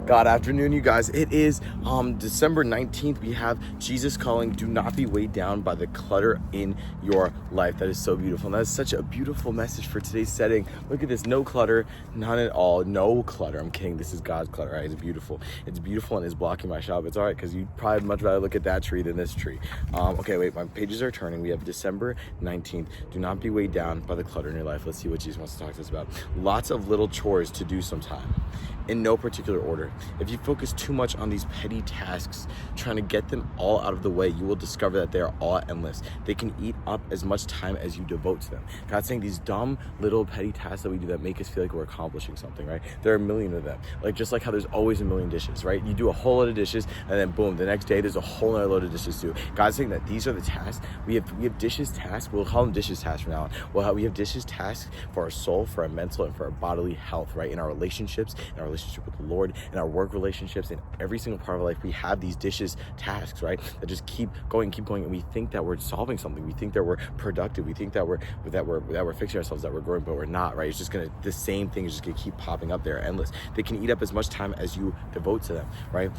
God afternoon, you guys. It is December 19th. We have Jesus calling. Do not be weighed down by the clutter in your life. That is so beautiful. And that is such a beautiful message for today's setting. Look at this. No clutter, none at all. No clutter. I'm kidding. This is God's clutter, right? It's beautiful. It's beautiful and it's blocking my shop. It's all right because you'd probably much rather look at that tree than this tree. Okay, wait. My pages are turning. We have December 19th. Do not be weighed down by the clutter in your life. Let's see what Jesus wants to talk to us about. Lots of little chores to do sometime, in no particular order. If you focus too much on these petty tasks, trying to get them all out of the way, you will discover that they are all endless. They can eat up as much time as you devote to them. God's saying these dumb little petty tasks that we do that make us feel like we're accomplishing something, right? There are a million of them. Like just like how there's always a million dishes, right? You do a whole load of dishes and then boom, the next day there's a whole other load of dishes too. God's saying that these are the tasks. We have dishes tasks. We'll call them dishes tasks from now on. We have dishes tasks for our soul, for our mental, and for our bodily health, right? In our relationships, in our relationship with the Lord, in our work relationships, in every single part of our life, we have these dishes tasks, right? That just keep going, and we think that we're solving something. We think that we're productive. We think that we're fixing ourselves, that we're growing, but we're not, right? It's just the same thing is just gonna keep popping up there, endless. They can eat up as much time as you devote to them, right?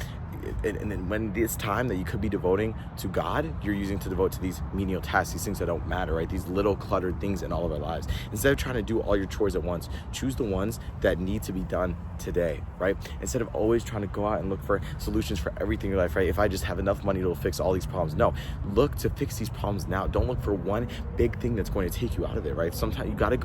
And then when this time that you could be devoting to God, you're using to devote to these menial tasks, these things that don't matter, right? These little cluttered things in all of our lives. Instead of trying to do all your chores at once, choose the ones that need to be done today, right? Instead of always trying to go out and look for solutions for everything in your life, right? If I just have enough money, it'll fix all these problems. No, look to fix these problems now. Don't look for one big thing that's going to take you out of it, right? Sometimes you gotta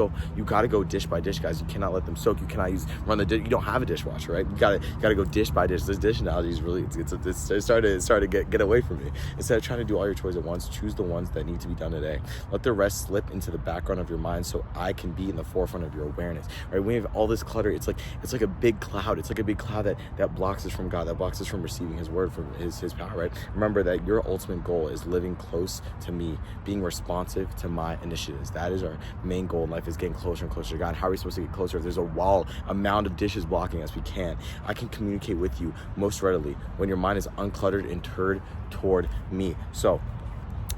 go dish by dish, guys. You cannot let them soak. You cannot you don't have a dishwasher, right? You gotta go dish by dish. This dish analogy is really, it's starting to get away from me. Instead of trying to do all your chores at once, choose the ones that need to be done today. Let the rest slip into the background of your mind so I can be in the forefront of your awareness, right? When we have all this clutter, it's like a big cloud. It's like a big cloud that blocks us from God, that blocks us from receiving his word, from his power, right? Remember that your ultimate goal is living close to me, being responsive to my initiatives. That is our main goal in life, is getting closer and closer to God. How are we supposed to get closer? If there's a mound of dishes blocking us, we can't. I can communicate with you most readily when your mind is uncluttered and turned toward me. So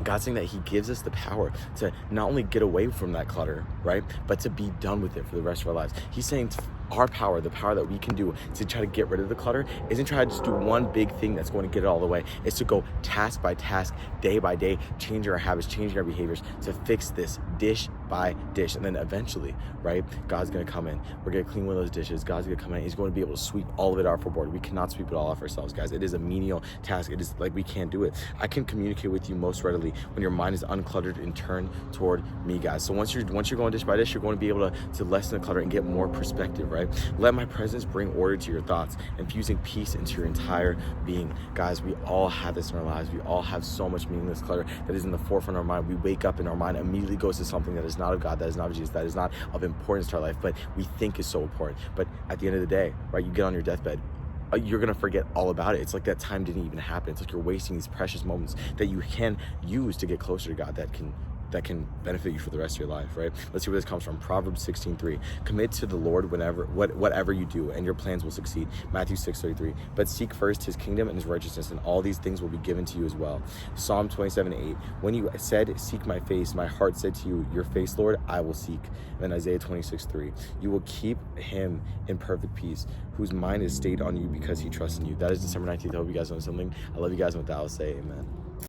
God's saying that he gives us the power to not only get away from that clutter, right, but to be done with it for the rest of our lives. He's saying our power, the power that we can do to try to get rid of the clutter, isn't try to just do one big thing that's going to get it all the way. It's to go task by task, day by day, changing our habits, changing our behaviors to fix this dish by dish. And then eventually, right, God's going to come in. We're going to clean one of those dishes. God's going to come in. He's going to be able to sweep all of it off our board. We cannot sweep it all off ourselves, guys. It is a menial task. It is like we can't do it. I can communicate with you most readily when your mind is uncluttered and turned toward me, guys. So once you're going dish by dish, you're going to be able to lessen the clutter and get more perspective, right? Let my presence bring order to your thoughts, infusing peace into your entire being. Guys, we all have this in our lives. We all have so much meaningless clutter that is in the forefront of our mind. We wake up and our mind immediately goes to something that is not of God, that is not of Jesus, that is not of importance to our life, but we think is so important. But at the end of the day, right, you get on your deathbed, you're gonna forget all about it. It's like that time didn't even happen. It's like you're wasting these precious moments that you can use to get closer to God, that can benefit you for the rest of your life, right? Let's see where this comes from. Proverbs 16:3. Commit to the Lord whatever you do, and your plans will succeed. Matthew 6:33. But seek first his kingdom and his righteousness, and all these things will be given to you as well. Psalm 27:8. When you said, seek my face, my heart said to you, your face, Lord, I will seek. And then Isaiah 26:3. You will keep him in perfect peace, whose mind is stayed on you because he trusts in you. That is December 19th. I hope you guys know something. I love you guys, and with that, I'll say amen.